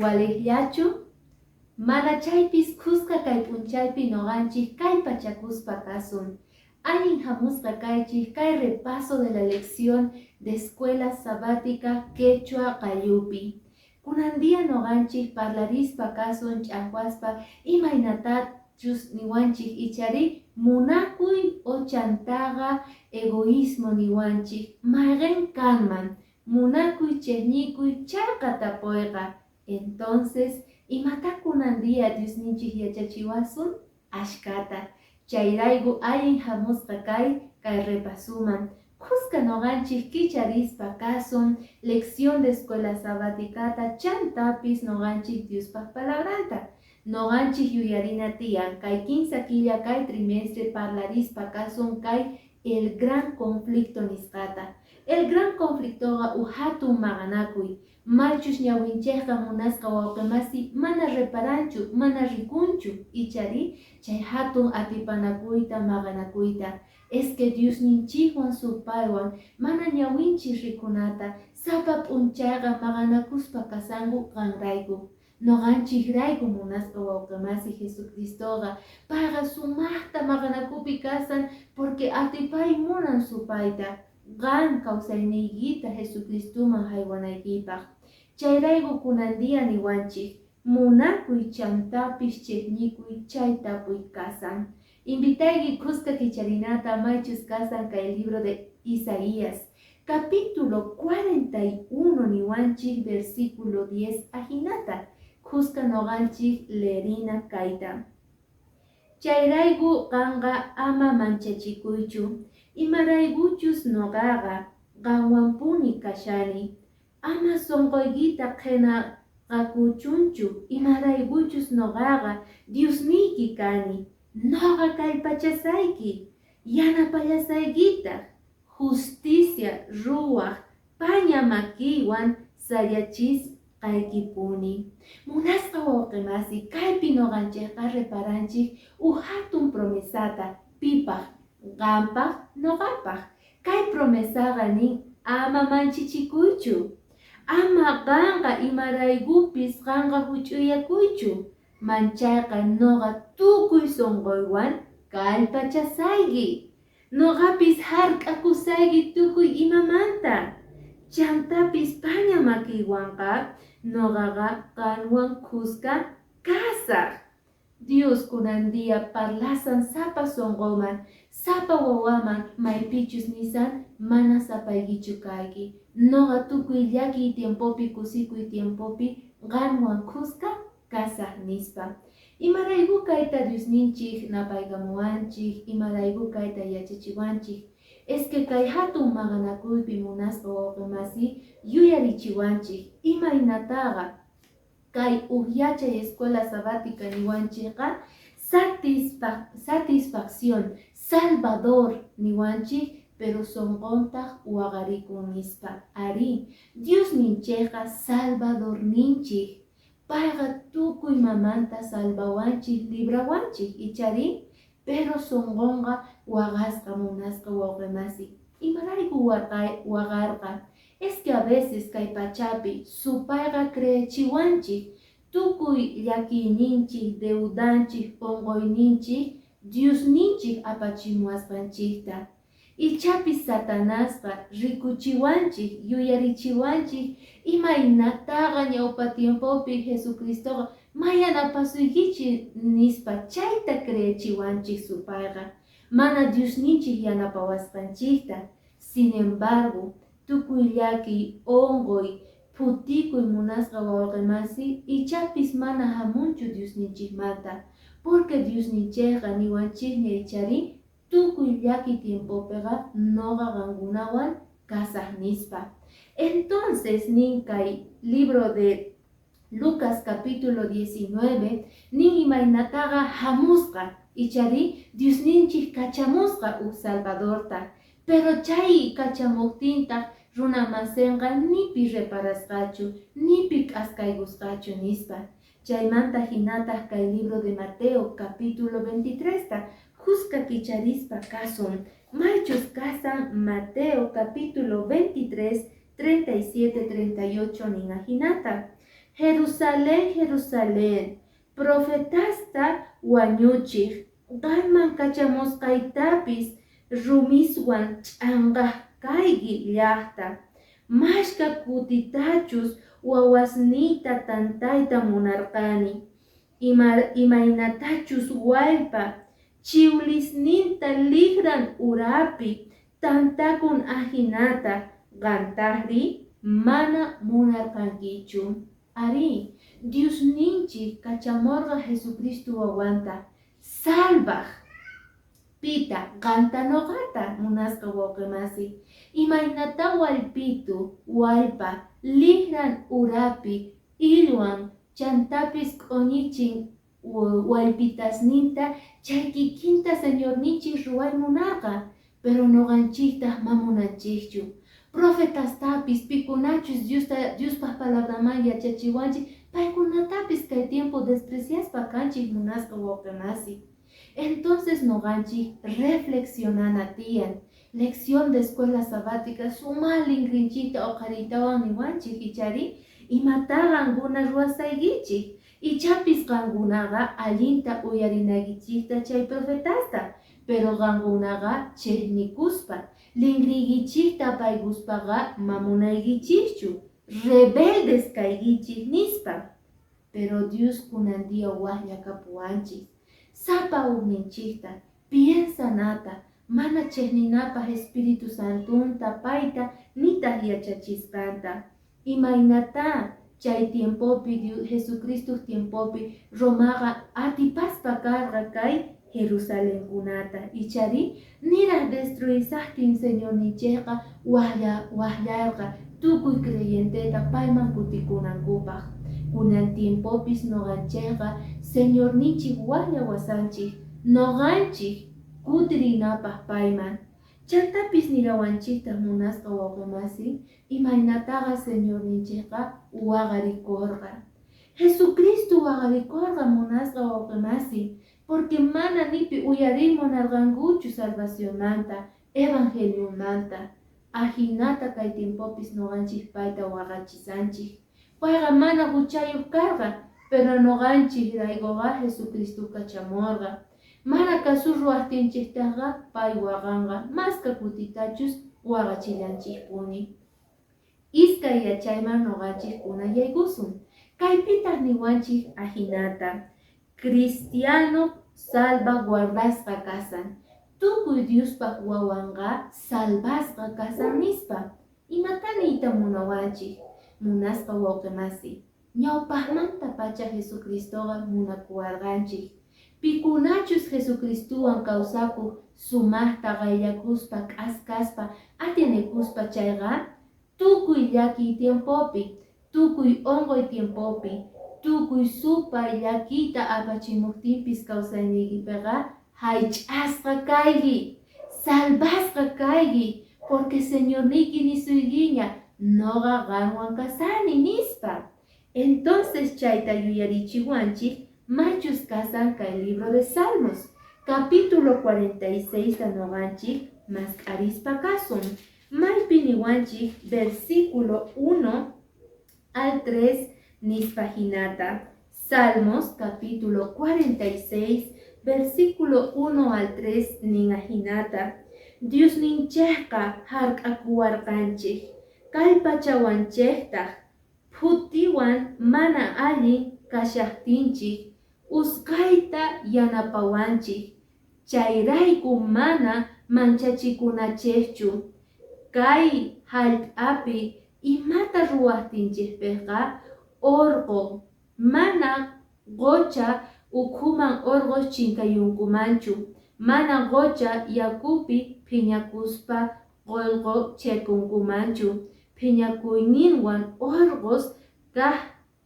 waliqllachu? Mana chaypis kusqa kay p'unchaypi noqanchik kay pachakuspa kasun. Allin hamusqa kaychik kay repaso de la lección de escuela sabática quechua qayupi. Kunandia noqanchik parlarispa kasun ch'aqwaspa imaynatachus niwanchik ichari munakuy o chantaqa egoísmo niwanchik mayqin kanman munakuy chejnikuy chayqa tapuyqa. Entonces imata kunandia Diosninchik yachachiwasun ashkata. Chayrayku allin hamusqa kay repasuman. Kusqa noqanchik kicharispa kasun lección de escuela sabaticata chantapis noqanchik Diospaq palabranta. Noqanchik yuyarina tiyan kay 15 killa kay trimestre parlarispa kasun kay el gran conflicto nisqata. El gran conflictoqa hatun maqanakuy. Maychus ñawinchayqa munasqa wawqimasi mana reparanchu, mana rikunchu ichari chay hatun atipanakuyta maqanakuyta. Es que Diosninchikwan supaywan mana ñawinchik rikunata sapa p'unchayqa maqanakuspa kasanku qanrayku. Noqanchikrayku munasqa wawqimasi Jesucristoqa payqa sumaqta maqanakupi kasan porque atipay munan supayta qan kawsayniykita Jesucristoman haywanaykipaq. Chayrayku kunandia niwanchik munakuy chantapis chejnikuy chay tapuy kasan. Invitayki kusqa kicharinata maychus kasan kay libro de Isaías capítulo 41 niwanchik versículo 10 ajinata. Kusqa noqanchik leerina kayta. Chayrayku qanqa ama manchachikuychu. Imaraykuchus noqaqa qanwanpuni kashani. Ama sonqoykita qhenaqakuchunchu. Imaraykuchus noqaqa Diosniyki kani. Noqa kay pachasayki yanapallasaykitaq justicia ruwaq paña makiwan sayachis qaykipuni. Munasqa wawqimasi kaypi noqanchikqa reparanchik hatun promesata pipaq qampaq noqapaq. Kay promesaqa nin ama manchichikuychu. Ama qanqa imaraykupis qanqa huch'uyakuychu. Manchayqa noqa tukuy sonqoywan kallpachasayki. Noqapis hark'akusayki tukuy imamanta. Chantapis paña makiywanqa noqaqa qanwan kusqa kasaq. Dios kunandia parlasan sapa sonqoman, sapa wawaman maypichus nisan mana sapaykichu kayki. Noqa tukuy llakiy tiempopi kusikuy tiempopi qanwan kusqa kasaq nispa. Imarayku kayta Diosninchik napaykamuwanchik, imarayku kayta yachachiwanchik. Es que kay hatun maqanakuypi munasqa wawqimasi yuyarichiwanchik imaynataqa kay yachay escuela sabática niwanchikqa satisfacción salvador niwanchik pero sonqontaq waqarikun nispa. Ari Diosninchikqa salvador ninchik. Payqa tukuy mamanta salvawanchik librawanchik ichari pero sonqonqa waqasqa munasqa wawqimasi. Imarayku waqarqa. Es que a veces kay pachapi supayqa creechiwanchik tukuy llakiyninchik, deudanchik, onqoyninchik Diosninchik apachimuwasqanchikta. Ichapis Satanasqa rikuchiwanchik, yuyarichiwanchik imaynataqa ñawpa tiempopi Jesucristoqa mayanapasuykichik nispa chayta creechiwanchik supayqa. Mana Diosninchik yanapawasqanchikta. Sin embargo, tukuy llakiy onqoy putikuy munasqa wawqimasi ichapis mana hamunchu Diosninchikmanta. Porque Diosninchikqa niwanchikña ichari tukuy llaki tiempopiqa noqa qankunawan kasaq nispa. Entonces nin kay libro de Lucas capítulo 19 nin imaynataqa hamusqa ichari Diosninchik kachamusqa salvadorta. Pero chay kachamuktinta runa masenqa nipi reparasqachu, nipi k'askaygusqachu nispa. Chaymanta hinataq kay libro de Mateo capítulo 23 ta kusqa kicharispa kasun. Maychus kasan Mateo capítulo 23, 37-38 nin hinata. Jerusalén, Jerusalén, profetasta wañuchiq, qanman kachamusqaytapis rumiswan ch'anqaq kayki llaqta. Mashka kutitachus wawasniyta tantayta munarqani. Imaynatachus wallpa, chiwlisninta ligran urapi, tantakun ahinata, qantaqri mana munarqankichu. Ari, Dios ninchik kachamorqa Jesucristo wawanta salvaq. Pita, qanta noqata munasqa wawqimasi. Imaynata wallpitu, wallpa, ligran urapi, illwan, chantapis q'uñichin wallpitasninta chay kikinta Señor ninchik ruway munarqa, pero noqanchiktaq ma munanchikchu. Profetastapis pikunachus Diospaq palabraman yachachiwanchik, paykunatapis kay tiempo despreciaspa kanchik munasqa wawqimasi. Entonces noqanchik reflexionana tiyan, lección de escuela sabática sumal linrinchikta uqariytawan niwanchik ichari, imata qankuna ruwasaykichik, ichapis qankunaqa allinta uyarinakichikta chay profetasta, pero qankunaqa chejnikuspa, linrikichikta paykuspaqa mamunaykichikchu, rebeldes kaykichik nispa. Pero Dios kunandia waqlla kapuwanchik, sapa ukninchikta, piensanata, mana chejninapaq Espíritu Santunta payta nitaq yachachispanta. Imaynata chay tiempopi Jesucristo tiempopi Romaqa atipaspa karqa kay Jerusalén kunata. Ichari niraq destruyisaqtin Señor ninchikqa waqllarqa tukuy creyenteta payman kutikunankupaq. Kunan tiempopis noqanchikqa Señor ninchik waqlla wasanchik, noqanchik kutirinapaq payman. Chantapis nirawanchikta munasqa wawqimasi, imaynataqa Señor ninchikqa waqarikurqa. Jesucristo waqarikurqa munasqa wawqimasi, porque mana nipi uyarirmunarqankuchu salvacionmanta, evangeliumanta. Ahinata kay tiempopis noqanchik payta waqachisanchik. Payqa mana huchayuq karqa, pero noqanchik raykuqa Jesucristo kachamorqa. Mana kasu ruwaqtinchiktaqa pay waqanqa, maska kutitachus waqachillanchikpuni. Iskay yachayman noqanchikkuna yaykusun. Kaypitaq niwanchik ahinata, cristiano salvaguardasqa kasan. Tukuy Diospaq wawanqa salvasqa kasan nispa. Imataniyta munawanchik, munasqa wawqimasi. Ñawpaqmanta pacha Jesucristoqa munakuwarqanchik. Pikunachus Jesucristuwan kawsakuq sumaqta qayllakuspa k'askaspa atinikuspa chayqa, tukuy llakiy tiempopi, tukuy onqoy tiempopi, tukuy supay llakiyta apachimuptinpis kawsayniykipiqa haych'asqa kayki, salvasqa kayki, porque Señorniki nisuykiña noqa qanwan kasani nispa. Entonces chayta yuyarichiwanchik machus kasan kay libro de Salmos, capítulo 46 noqanchik masqarispa kasun. Maypi niwanchik versículo 1 al 3 nispa hinata. Salmos capítulo 46 versículo 1 al 3 nin ahinata. Dios ninchejqa hark'akuwarqanchik, kay pachawanchejtaq phutiwan mana allin kashaqtinchik, usqayta yanapawanchik, chayrayku mana manchachikunachejchu. Kay hallp'api imata ruwaqtinchikpiqa orqo mana qocha ukhuman orqos chinkayunkumanchu, mana qocha yakupi phiñakuspa qollqo chekunkumanchu, phiñakuyninwan orqos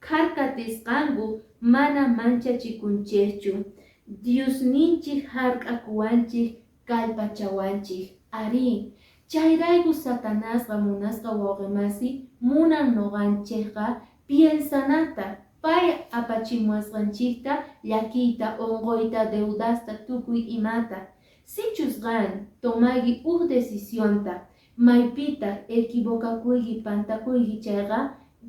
karkatisqanku mana manchachikunchikchu. Dios ninchik hark'akuwanchik kay pachawanchik. Ari, chayrayku Satanasqa munasqa wawqimasi munan noqanchikqa piensanata, pay apachimuasqanchikta llakiyta, onqoyta, deudasta, tukuy imata. Sichus qan tomayki uq decisionta, maypitaq equivocakuyki pantakuyki chayqa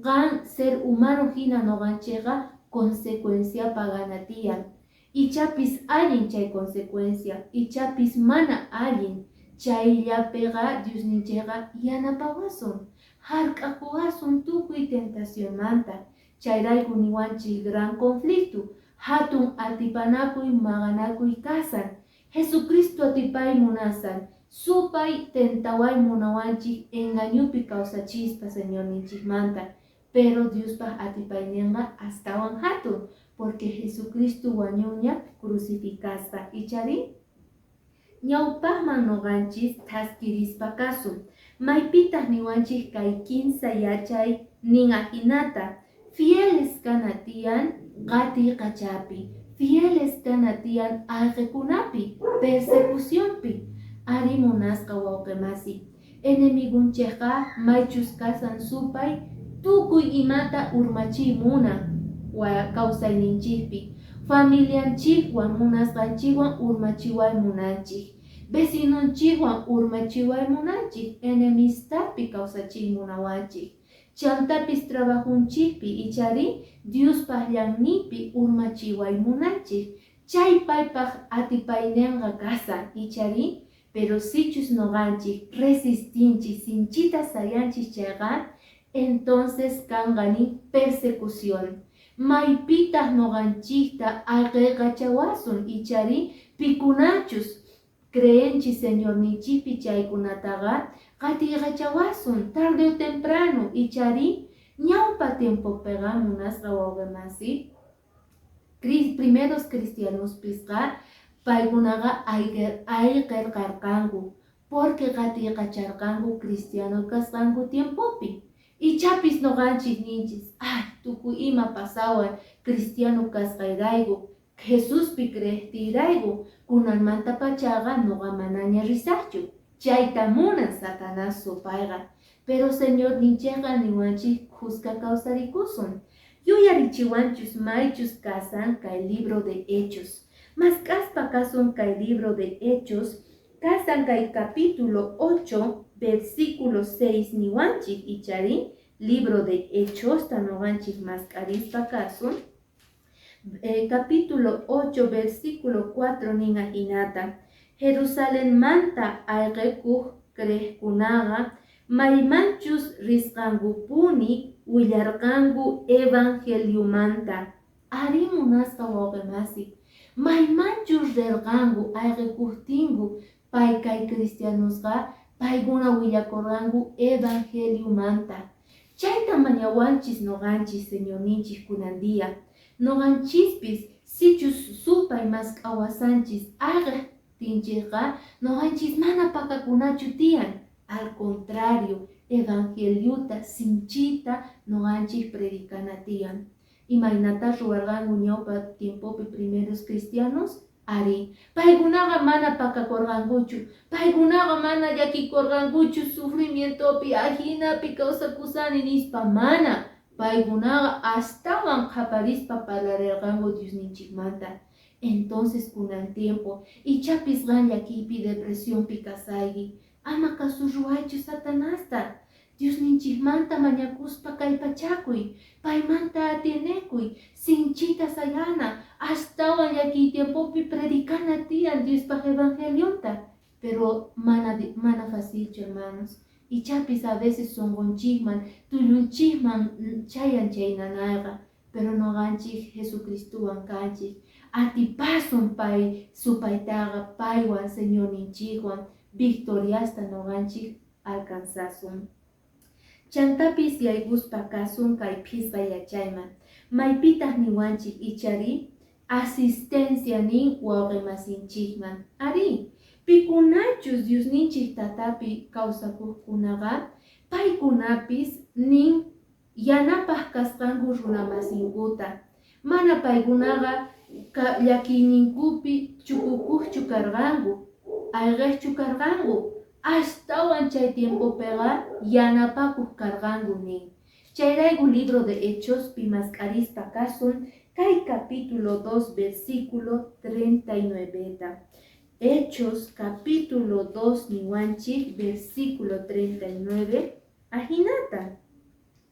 gan ser humano hina noganchega consecuencia paganatian. Ichapis allin chay consecuencia, ichapis mana allin. Chayllapega Dios ninchega yanapawasun. Hark'akuwasun tukuy tentación manta. Chayrayku niwanchik gran conflicto. Hatun atipanakuy maganakuy kasan. Jesucristo atipay munasan. Supay tentaway munawanchik engañupi causachispa Señor ninchikmanta. Pero Dios pa atipayninga astawan hatun. Porque Jesucristo wañuña crucificasta. Ichari ñawpaqman noqanchis taskirispa kasun. Maypitaq niwanchik kay kinsa yachay ninga hinata. Fieles kanatian qati qachapi. Fieles kanatian allqekunapi. Persecuciónpi. Ari munasqa wawqimasi. Enemiguncheqa maychus kasan supay tukuy imata urmachimuna kawsayninchikpi. Familianchikwan munasqanchikwan urmachiway munanchik. Vecinonchikwan urmachiway munanchik. Enemistapi kawsachik munawanchik. Chantapis trabajunchikpi ichari Dios paqllannipi urmachiway munanchik. Chay paypaq atipayninqa kasan ichari. Pero sichus noqanchik resistinchik sinchita sayanchik chayqa, entonces kanqani persecución. Maypitaq noqanchikta allqaykachawasun ichari pikunachus creenchis Señor ninchikpi chaykunataqa qatiqachawasun tarde o temprano ichari ñawpa tiempopiqa munasqa wawqimasi primeros cristianospisqa paykunaqa ayqirqarqanku porque qatiqacharqanku cristiano kasqanku tiempopi. Ichapis noqanchik ninchis, tukuy ima pasawan cristiano kasqayrayku, Jesuspi creertirayku, kunanmanta pachaqa noqa manaña risaqchu. Chayta munan Satanás supayqa. Pero Señor ninchayqa niwanchik juzga kawsarikusun. Yuyarichiwanchus maychus kasan kay libro de Hechos. Mas kaspa kasun kay libro de Hechos, kasan kay capítulo 8, versículo 6 niwanchik ichari, libro de Hechos, tanoganchik mas karispa kasun, capítulo 8, versículo 4 ninga hinata, Jerusalén manta ayqekuq creqkunaqa, maymanchus risqankupuni willarqanku evangeliumanta. Ari munasqa wawqimasi. Maymanchus rirqanku ayqikuqtinku pay kay cristianosqa paykuna willakurqanku evangeliumanta. Chayta mañawanchis noqanchis Señor ninchik kunandia. Noqanchispis sichus supay mas q'awasanchis ayqiptinchikqa noqanchis mana pakakunachu tiyan. Al contrario, evangeliuta sinchita noqanchik predicana tiyan. Imaynata ruwarqanku ñawpa tiempopi primeros cristianos, ari. Paykunaqa mana pakakurqankuchu. Paykunaqa mana llakikurqankuchu sufrimientopi, ajinapi kawsakusani nispa mana. Paykunaqa astawan qaparispa parlarirqanku Dios ninchikmanta. Entonces kunan tiempo, ichapis qan llakipi depresionpi kasayki. Ama kasurruwaychu Satanasta. Dios ninchikmanta mañakuspa kallpachakuy, paymanta atinekuy, sinchita sayana, astawan llaki tiempopi predicana tiyan Diospaq evangeliumta. Pero mana facilchu hermanos. Ichapis a veces sonqunchikman, tullunchikman chayan chaynanayqa. Pero noqanchik Jesucristuwan kanchik. Atipasun pay supaytaqa paywan Señor ninchikwan victoriasta noqanchik alcanzasun. Chantapis yayguspa kasun kay phisqa yachayman. Maypitaq niwanchik ichari asistencia nin wawqimasinchikman. Ari, pikunachus Dios ninchik tatapi kawsakuqkunaqa paykunapis nin yanapaq kasqanku runamasinkuta. Mana paykunaqa llakiyninkupi chukukuqchu karqanku, ayqiqchu karqanku. Astawan chay tiempopiqa yanapakuq karqanku nin. Chayrayku libro de Hechos pi masqarispa kasun kay capítulo 2 versículo 39. Hechos capítulo 2 niwanchik versículo 39 ahinata.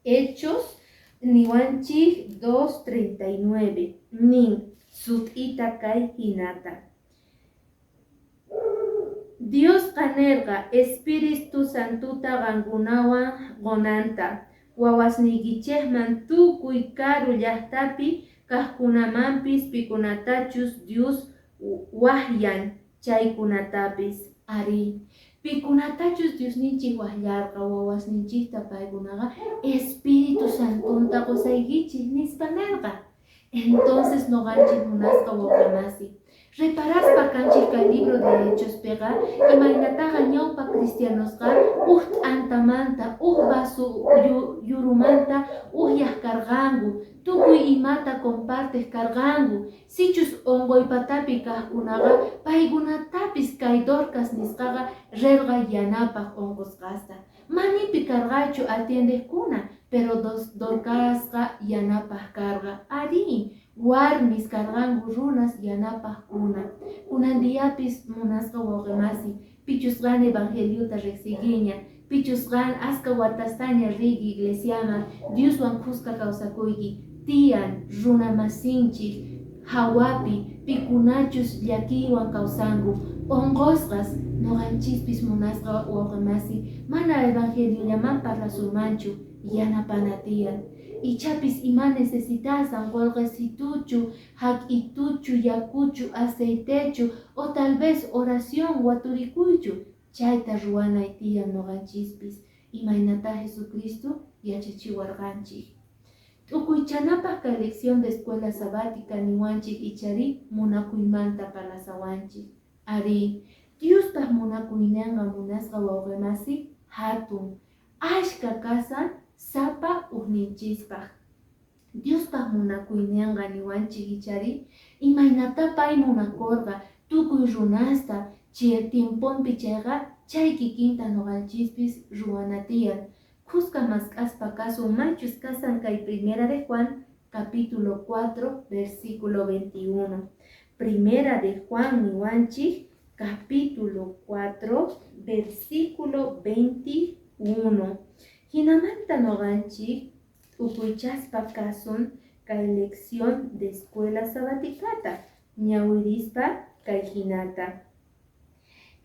Hechos niwanchik 2:39 nin sut'ita kay hinata. Dios qanerqa Espíritu Santuta qankunawan qonanta wawasnikichikman tukuy karu llaqtapi kaqkunamanpis pikunatachus Dios wahyan chaykunatapis ari pikunatachus Diosninchik wahllarqa wawasninchikta paykunaqa Espíritu Santunta qusaykichik nispa nerqa. Entonces noqanchik munasqa wawqimasi reparaspa kanchik kay libro de Hechos pega imaynataqa ñawpa cristianosqa t'antamanta vaso yurumanta llaq karqanku tukuy imata compartes karqanku sichus onqoypatapi kaqkunaqa paykunatapis kay Dorcas nisqaqa rirqa yanapaq onqusqasta manipi karqachu atiendeqkuna pero Dorcasqa yanapaq karqa ari warmis karqanku runas yanapaqkuna kunandiyapis munasqa wawqimasi pichusqan evangeliota riqsikiña pichusqan aska watastaña riki iglesiaman Dioswan kusqa kawsakuyki tiyan runa masinchik hawapi pikunachus llakiywan kawsanku onqusqas noqanchikpis munasqa wawqimasi mana evangeliollaman parlasunmanchu yanapana tiyan ichapis ima necesitasan qolqesituchu hak'ituchu yakuchu aceitechu o tal vez oración waturikuychu chayta ruwanay tiyan noqanchikpis imaynata Jesucristo yachachiwarqanchik t'ukuychanapaq kay lección de escuela sabática niwanchik ichari munakuymanta parlasawanchik ari Diospaq munakuyninqa munasqa wawqimasi hatun ashka kasan sapa uqninchikpaq Diospaq munakuyninqa niwanchik ichari imaynata pay munakurqa tukuy runasta chay tiemponpi chayqa chay kikinta noqanchikpis ruwana tiyan kusqa mask'aspa kasunmanchus kasan kay Primera de Juan capítulo 4 versículo 21 Primera de Juan niwanchik capítulo 4 versículo 21 hinamanta noqanchik ukuychaspa kasun kay lección de escuela sabaticata ñawirispa kay hinata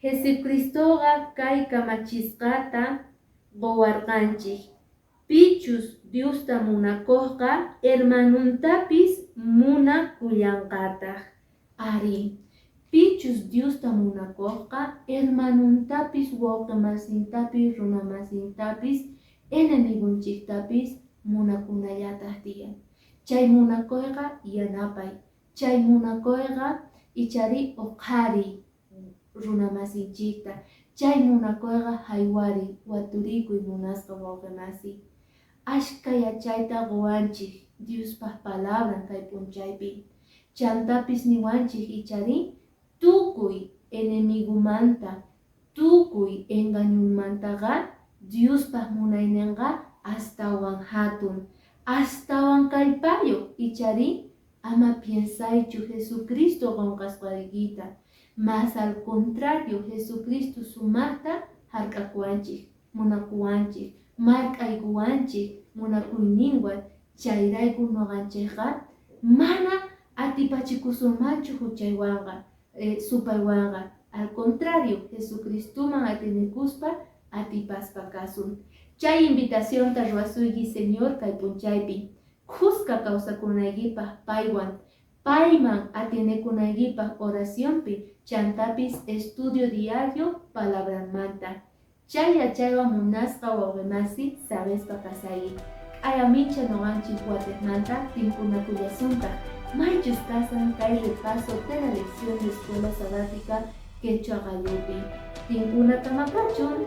Jesucristoqa kay kamachisqata qowarqanchik pichus Diosta munakuqqa hermanuntapis munakullanqataq ari pichus Diosta munakuqqa hermanuntapis wawqimasintapis runamasintapis enemigunchiktapis munakunallataq tiyan chay munakuyqa yanapay chay munakuyqa ichari uqhariy runamasinchikta chay munakuyqa haywariy waturikuy munasqa wawqimasi ashka yachayta quwanchik Diospaq palabran kay p'unchaypi chantapis niwanchik ichari tukuy enemigumanta tukuy engañunmantaqa Diospaq munayninqa astawan hatun astawan kallpayu ichari ama piensaychu Jesucristo qonqasqaykita mas al contrario Jesucristo sumaqta hark'akuwanchik munakuwanchik mark'aykuwanchik munakuyninwan chayrayku noqanchikqa mana atipachikusunmanchu huchaywanqa supaywanqa al contrario Jesucristuman atinikuspa atipaspa kasun chay invitacionta ruwasuyki Señor kay p'unchaypi kusqa kawsakunaykipaq paywan payman atinikunaykipaq oraciónpi chantapis estudio diario palabramanta chay yachaywan munasqa wawqimasi sabespa kasayki ayamincha noqanchik watejmanta tinkunakullasunta maychus kasan kay repaso de la lección de escuela sabática quechua gallupi tinkuna kamakachun